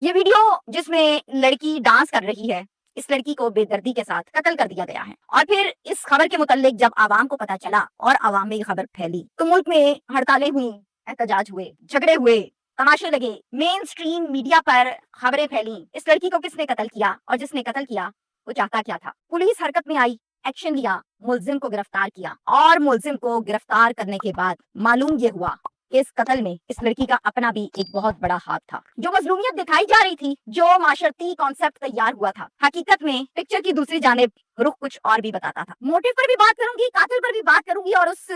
ये वीडियो जिसमें लड़की डांस कर रही है, इस लड़की को बेदर्दी के साथ कत्ल कर दिया गया है। और फिर इस खबर के मुतल्लिक जब आवाम को पता चला और आवाम में ये खबर फैली, तो मुल्क में हड़तालें हुई, एहतजाज हुए, झगड़े हुए, तमाशे लगे, मेन स्ट्रीम मीडिया पर खबरें फैली। इस लड़की को किसने कत्ल किया और जिसने कत्ल किया वो चाहता क्या था? पुलिस हरकत में आई, एक्शन लिया, मुलजिम को गिरफ्तार किया और मुलजिम को गिरफ्तार करने के बाद मालूम ये हुआ कि इस कत्ल में इस लड़की का अपना भी एक बहुत बड़ा हाथ था। जो मजलूमियत दिखाई जा रही थी, जो माशरती कॉन्सेप्ट तैयार हुआ था, हकीकत में पिक्चर की दूसरी जानिब रुख कुछ और भी बताता था। मोटिव पर भी बात करूंगी, कातिल पर भी बात करूंगी और उस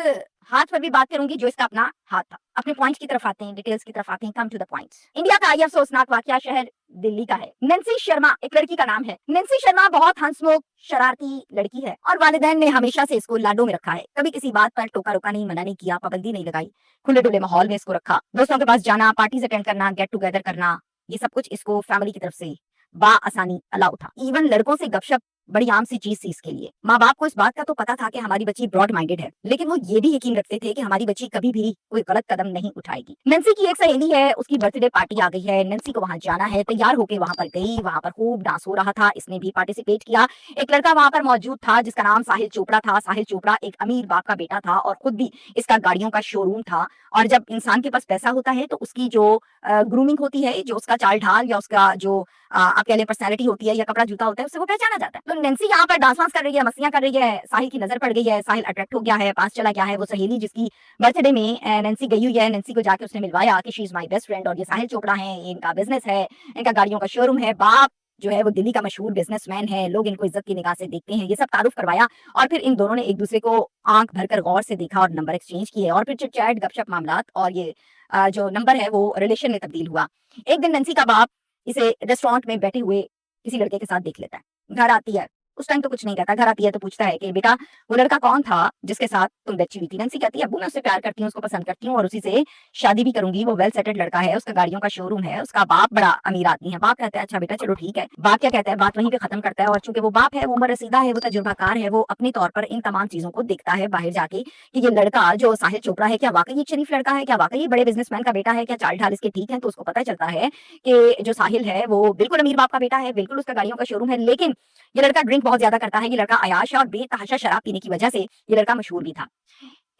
हाथ पर भी बात करूंगी जो इसका अपना हाथ था। अपने पॉइंट की तरफ आते हैं, डिटेल्स की तरफ आते हैं, come to the point. India का ये अफसोसनाक वाकया शहर दिल्ली का है। नैन्सी शर्मा एक लड़की का नाम है। नैन्सी शर्मा बहुत हंसमुख, शरारती लड़की है और वालिदैन ने हमेशा से इसको लाडो में रखा है। कभी किसी बात पर टोका रोका नहीं, मना नहीं किया, पाबंदी नहीं लगाई, खुले डुले माहौल में इसको रखा। दोस्तों के पास जाना, पार्टीज अटेंड करना, गेट टुगेदर करना, ये सब कुछ इसको फैमिली की तरफ से आसानी अलाउ था। इवन लड़कों से गपशप बड़ी आम सी चीज थी इसके लिए। माँ बाप को इस बात का तो पता था कि हमारी बच्ची ब्रॉड माइंडेड है, लेकिन वो ये भी यकीन रखते थे कि हमारी बच्ची कभी भी कोई गलत कदम नहीं उठाएगी। नैन्सी की एक सहेली है, उसकी बर्थडे पार्टी आ गई है, नैन्सी को वहां जाना है, तैयार होकर वहां पर गई। वहां पर खूब डांस हो रहा था, इसने भी पार्टिसिपेट किया। एक लड़का वहां पर मौजूद था जिसका नाम साहिल चोपड़ा था। साहिल चोपड़ा एक अमीर बाप का बेटा था और खुद भी इसका गाड़ियों का शोरूम था। और जब इंसान के पास पैसा होता है तो उसकी जो ग्रूमिंग होती है, जो उसका चाल ढाल या उसका जो आप कह लें पर्सनैलिटी होती है या कपड़ा जूता होता है, उससे वो पहचाना जाता है। तो नैन्सी यहाँ पर डांस वांस कर रही है, मस्तियां कर रही है, साहिल की नजर पड़ गई है, साहिल अट्रैक्ट हो गया है, पास चला गया है। वो सहेली जिसकी बर्थडे में नैन्सी गई हुई है, नैन्सी को जाके उसने मिलवाया कि she is my best friend और ये साहिल चोपड़ा है, इनका बिजनेस है, इनका गाड़ियों का शोरूम है, बाप जो है वो दिल्ली का मशहूर बिजनेसमैन है, लोग इनको इज्जत की निगाह से देखते हैं। ये सब तारुफ करवाया और फिर इन दोनों ने एक दूसरे को आंख भरकर गौर से देखा और नंबर एक्सचेंज किए और फिर चिट चैट गपशप मामलात और ये जो नंबर है वो रिलेशन में तब्दील हुआ। एक दिन नैन्सी का बाप इसे रेस्टोरेंट में बैठे हुए किसी लड़के के साथ देख लेता है। घर आती है, उस टाइम तो कुछ नहीं कहता, घर आती है तो पूछता है कि बेटा वो लड़का कौन था जिसके साथ तुम बच्ची हुई थी? नैन्सी कहती है अब्बू मैं उससे प्यार करती हूँ, उसको पसंद करती हूँ और उसी से शादी भी करूंगी। वो वेल सेटल्ड लड़का है, उसका गाड़ियों का शोरूम है, उसका बाप बड़ा अमीर आदमी है। बाप कहता है अच्छा बेटा चलो ठीक है। बाप क्या कहता है, बात वहीं पे खत्म करता है। और चूंकि वो बाप है, वो उम्र रसीदा है, वो तजुर्बाकार है, वो अपने तौर पर इन तमाम चीजों को देखता है बाहर जाके कि ये लड़का जो साहिल चोपड़ा है क्या वाकई एक शरीफ लड़का है, क्या वाकई बड़े बिजनेसमैन का बेटा है, क्या चाल ढाल इसके ठीक है। तो उसको पता चलता है कि जो साहिल है वो बिल्कुल अमीर बाप का बेटा है, बिल्कुल उसका गाड़ियों का शोरूम है, लेकिन ये लड़का ड्रिंक बहुत ज्यादा करता है, ये लड़का अयाश है और बेतहाशा शराब पीने की वजह से ये लड़का मशहूर भी था।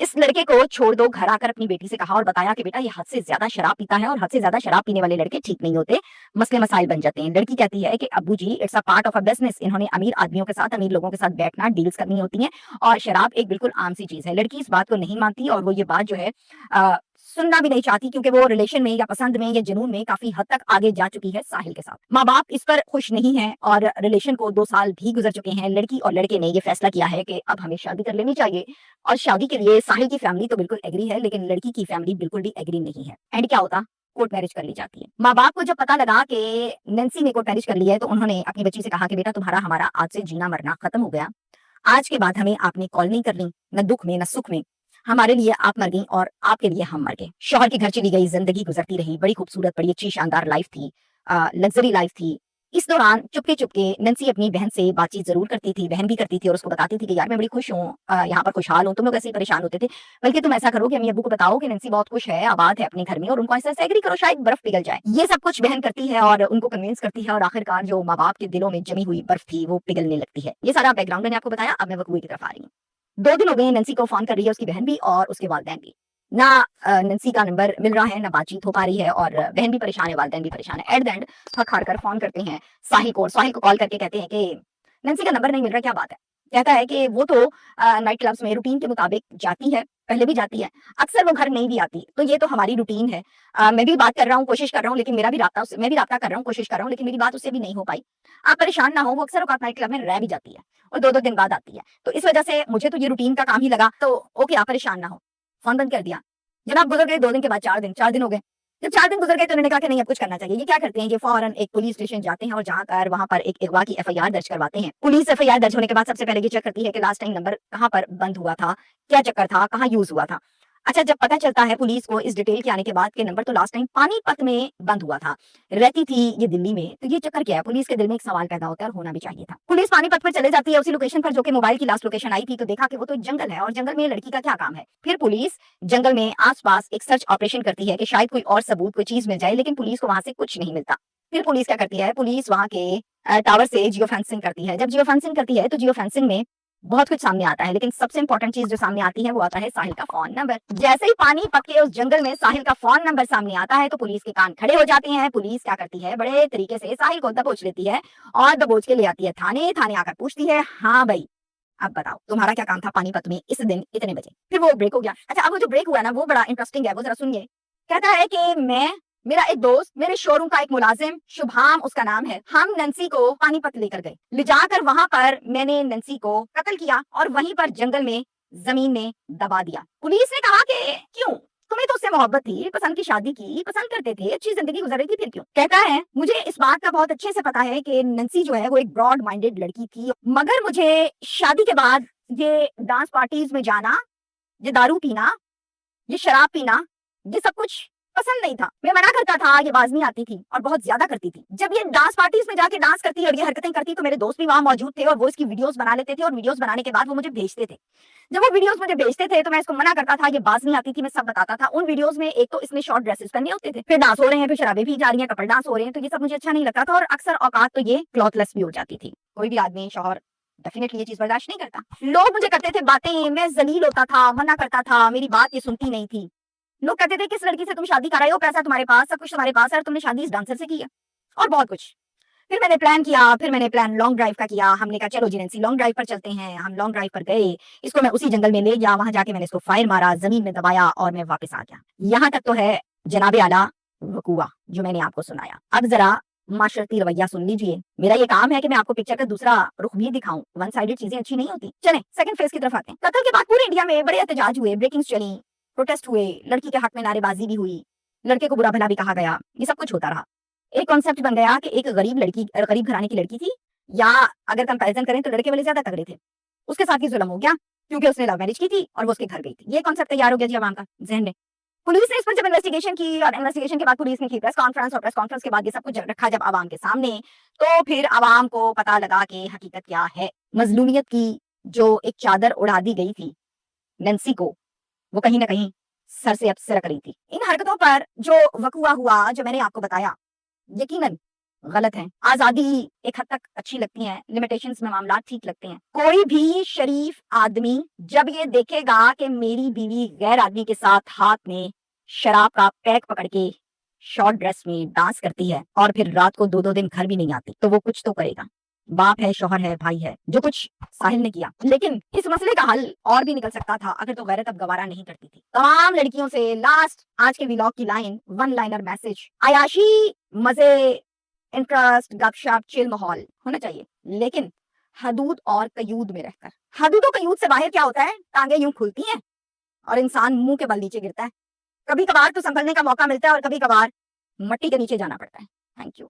इस लड़के को छोड़ दो, घर आकर अपनी बेटी से कहा और बताया कि बेटा ये हद से ज्यादा शराब पीता है और हद से ज्यादा शराब पीने वाले लड़के ठीक नहीं होते, मसले मसाइल बन जाते हैं। लड़की कहती है कि अब्बू जी it's a part of a business, इन्होंने अमीर आदमियों के साथ, अमीर लोगों के साथ बैठना, डील्स करनी होती हैं और शराब एक बिल्कुल आम सी चीज है। लड़की इस बात को नहीं मानती और वो ये बात जो है सुनना भी नहीं चाहती क्योंकि वो रिलेशन में या पसंद में या जुनून में काफी हद तक आगे जा चुकी है साहिल के साथ। माँ बाप इस पर खुश नहीं है और रिलेशन को 2 साल भी गुजर चुके हैं। लड़की और लड़के ने ये फैसला किया है कि अब हमें शादी कर लेनी चाहिए और शादी के लिए साहिल की फैमिली तो बिल्कुल एग्री है, लेकिन लड़की की फैमिली बिल्कुल भी एग्री नहीं है। एंड क्या होता, कोर्ट मैरिज कर ली जाती है। माँ बाप को जब पता लगा कि नैन्सी ने कोर्ट मैरिज कर ली है तो उन्होंने अपनी बच्ची से कहा कि बेटा तुम्हारा हमारा आज से जीना मरना खत्म हो गया, आज के बाद हमें आपने कॉल नहीं करनी, न दुख में न सुख में। हमारे लिए आप मर गई और आपके लिए हम मर गए। शौहर के घर चली गई, जिंदगी गुजरती रही, बड़ी खूबसूरत, बड़ी अच्छी शानदार लाइफ थी, लग्जरी लाइफ थी। इस दौरान चुपके चुपके नैन्सी अपनी बहन से बातचीत जरूर करती थी, बहन भी करती थी और उसको बताती थी कि यार मैं बड़ी खुश हूँ, यहाँ पर खुशहाल हूँ, तुम लोग ऐसे ही परेशान होते थे, बल्कि तुम ऐसा करो कि अम्मी अब्बू को बताओ कि नैन्सी बहुत खुश है, आबाद है अपने घर में और उनको ऐसा एग्री करो, शायद बर्फ पिघल जाए। ये सब कुछ बहन करती है और उनको कन्विंस करती है और आखिरकार जो माँ बाप के दिलों में जमी हुई बर्फ थी वो पिघलने लगती है। ये सारा बैकग्राउंड मैंने आपको बताया, अब मैं वकूए की तरफ आ रही हूँ। 2 दिन हो गए नैन्सी को फोन कर रही है उसकी बहन भी और उसके वालिदैन भी। ना नैन्सी का नंबर मिल रहा है, ना बातचीत हो पा रही है और बहन भी परेशान है, वालिदैन भी परेशान है। एट द एंड थक हार कर फोन करते हैं साहिल को। साहिल को कॉल करके कहते हैं कि नैन्सी का नंबर नहीं मिल रहा, क्या बात है? कहता है कि वो तो नाइट क्लब्स में रूटीन के मुताबिक जाती है, पहले भी जाती है, अक्सर वो घर नहीं भी आती, तो ये तो हमारी रूटीन है। मैं भी बात कर रहा हूँ, कोशिश कर रहा हूँ, लेकिन मेरा भी राब्ता उससे, मैं भी राब्ता कर रहा हूँ, कोशिश कर रहा हूँ, लेकिन मेरी बात उससे भी नहीं हो पाई। आप परेशान ना हो, वो अक्सर औकात नाइट क्लब में रह भी जाती है और 2-2 दिन बाद आती है, तो इस वजह से मुझे तो ये रूटीन का काम ही लगा। तो ओके आप परेशान ना हो। फोन बंद कर दिया। जनाब गुजर गए 2 दिन के बाद 4 दिन हो गए। जब 4 दिन गुजर गए तो उन्होंने कहा कि नहीं अब कुछ करना चाहिए। ये क्या करते हैं, ये फौरन एक पुलिस स्टेशन जाते हैं और जाकर वहां पर एक अगवा की एफआईआर दर्ज करवाते हैं। पुलिस एफआईआर दर्ज होने के बाद सबसे पहले ये चेक करती है कि लास्ट टाइम नंबर कहाँ पर बंद हुआ था, क्या चक्कर था, कहाँ यूज हुआ था। अच्छा, जब पता चलता है पुलिस को इस डिटेल के आने के बाद के नंबर तो लास्ट टाइम पानीपत में बंद हुआ था, रहती थी ये दिल्ली में, तो ये चक्कर क्या है? पुलिस के दिल में एक सवाल पैदा होता है और होना भी चाहिए था। पुलिस पानीपत पर चले जाती है उसी लोकेशन पर जो कि मोबाइल की लास्ट लोकेशन आई थी, तो देखा कि वो तो जंगल है और जंगल में लड़की का क्या काम है। फिर पुलिस जंगल में आसपास एक सर्च ऑपरेशन करती है कि शायद कोई और सबूत, कोई चीज मिल जाए, लेकिन पुलिस को वहां से कुछ नहीं मिलता। फिर पुलिस क्या करती है, पुलिस वहां के टावर से जियो फेंसिंग करती है। जब जियो फेंसिंग करती है तो जियो फेंसिंग में बहुत कुछ सामने आता है, लेकिन सबसे इंपॉर्टेंट चीज जो सामने आती है वो आता है साहिल का फोन नंबर। जैसे ही पानी पक के उस जंगल में साहिल का फोन नंबर सामने आता है तो पुलिस के कान खड़े हो जाते हैं। पुलिस क्या करती है, बड़े तरीके से साहिल को दबोच लेती है और दबोच के ले आती है थाने। थाने आकर पूछती है, हाँ भाई अब बताओ तुम्हारा क्या काम था पानीपत में इस दिन इतने बजे। फिर वो ब्रेक हो गया। अच्छा, अब वो जो ब्रेक हुआ ना वो बड़ा इंटरेस्टिंग है, वो जरा सुनिए। कहता है कि मेरा एक दोस्त, मेरे शोरूम का एक मुलाजिम, शुभाम उसका नाम है, हम नंसी को पानीपत लेकर गए। ले जाकर वहां पर मैंने नंसी को कत्ल किया और वहीं पर जंगल में जमीन में दबा दिया। पुलिस ने कहा कि क्यों, तुम्हें तो उससे मोहब्बत थी, पसंद की शादी की, पसंद करते थे, अच्छी जिंदगी गुजर रही थी, फिर क्यों? कहता है मुझे इस बात का बहुत अच्छे से पता है कि नंसी जो है वो एक ब्रॉड माइंडेड लड़की थी, मगर मुझे शादी के बाद ये डांस पार्टीज में जाना, ये दारू पीना, ये शराब पीना, ये सब कुछ पसंद नहीं था। मैं मना करता था, ये बाज नहीं आती थी और बहुत ज्यादा करती थी। जब ये डांस पार्टीज में जाके डांस करती और ये हरकतें करती तो मेरे दोस्त भी वहां मौजूद थे और वो इसकी वीडियोस बना लेते थे और वीडियोस बनाने के बाद वो मुझे भेजते थे। जब वो वीडियोस मुझे भेजते थे तो मैं इसको मना करता था, ये बाज नहीं आती थी, मैं सब बताता था। उन वीडियोस में एक तो इसने शॉर्ट ड्रेसेस पहने होते थे, फिर डांस हो रहे हैं, फिर शराबें भी जा रही हैं, कपल डांस हो रहे हैं, तो ये सब मुझे अच्छा नहीं लगता था और अक्सर औकात तो ये क्लॉथलेस भी हो जाती थी। कोई भी आदमी शौहर डेफिनेटली ये चीज बर्दाश्त नहीं करता। लोग मुझे करते थे बातें, मैं जलील होता था, मना करता था, मेरी बात ये सुनती नहीं थी। लोग कहते थे किस लड़की से तुम शादी कर रहे हो, पैसा तुम्हारे पास, सब कुछ तुम्हारे पास है और तुमने शादी इस डांसर से की है, और बहुत कुछ। फिर मैंने प्लान किया, फिर मैंने प्लान लॉन्ग ड्राइव का किया। हमने कहा चलो जी नैन्सी लॉन्ग ड्राइव पर चलते हैं। हम लॉन्ग ड्राइव पर गए, इसको मैं उसी जंगल में ले गया, वहां जाके मैंने इसको फायर मारा, जमीन में दबाया और मैं वापस आ गया। यहाँ तक तो है जनाबे आला वकूआ जो मैंने आपको सुनाया। अब जरा माशरती रवैया सुन लीजिए। मेरा ये काम है कि मैं आपको पिक्चर का दूसरा रुख भी दिखाऊं, वन साइडेड चीजें अच्छी नहीं होती। चलें सेकंड फेज की तरफ आते हैं। कत्ल के बाद पूरे इंडिया में बड़े एहतजाज हुए, ब्रेकिंग्स चली, प्रोटेस्ट हुए, लड़की के हक में नारेबाजी भी हुई, लड़के को बुरा भला भी कहा गया, ये सब कुछ होता रहा। एक कॉन्सेप्ट बन गया कि एक गरीब घराने की लड़की थी, या अगर कंपैरिजन करें तो लड़के वाले ज्यादा तगड़े थे, उसके साथ ही जुल्म हो गया क्योंकि उसने लव मैरिज की थी और वो उसके घर गई थी। ये कॉन्सेप्ट तैयार हो गया जी अवाम का जहन में। पुलिस ने इस पर जब इन्वेस्टिगेशन की और इन्वेस्टिगेशन के बाद पुलिस ने की प्रेस कॉन्फ्रेंस और प्रेस कॉन्फ्रेंस के बाद ये सब कुछ रखा जब आवाम के सामने, तो फिर आवाम को पता लगा कि हकीकत क्या है। मजलूमियत की जो एक चादर उड़ा दी गई थी नैन्सी को, वो कहीं ना कहीं सर से अब सिरक रही थी। इन हरकतों पर जो वकुआ हुआ, जो मैंने आपको बताया, यकीनन गलत है। आजादी एक हद तक अच्छी लगती है, लिमिटेशंस में मामला ठीक लगते हैं। कोई भी शरीफ आदमी जब ये देखेगा कि मेरी बीवी गैर आदमी के साथ हाथ में शराब का पैक पकड़ के शॉर्ट ड्रेस में डांस करती है और फिर रात को 2-2 दिन घर भी नहीं आती, तो वो कुछ तो करेगा। बाप है, शौहर है, भाई है, जो कुछ साहिल ने किया। लेकिन इस मसले का हल और भी निकल सकता था अगर तो गैरत अब गवारा नहीं करती थी। तमाम लड़कियों से लास्ट आज के व्लॉग की लाइन, वन लाइनर मैसेज, अयाशी, मजे, इंटरेस्ट, गपशप, चिल माहौल होना चाहिए, लेकिन हदूद और कयूद में रहकर। हदूद और कयूद से बाहर क्या होता है, टांगे यूं खुलती हैं और इंसान मुंह के बल नीचे गिरता है। कभी कभार तो संभलने का मौका मिलता है और कभी कभार मट्टी के नीचे जाना पड़ता है। Thank you.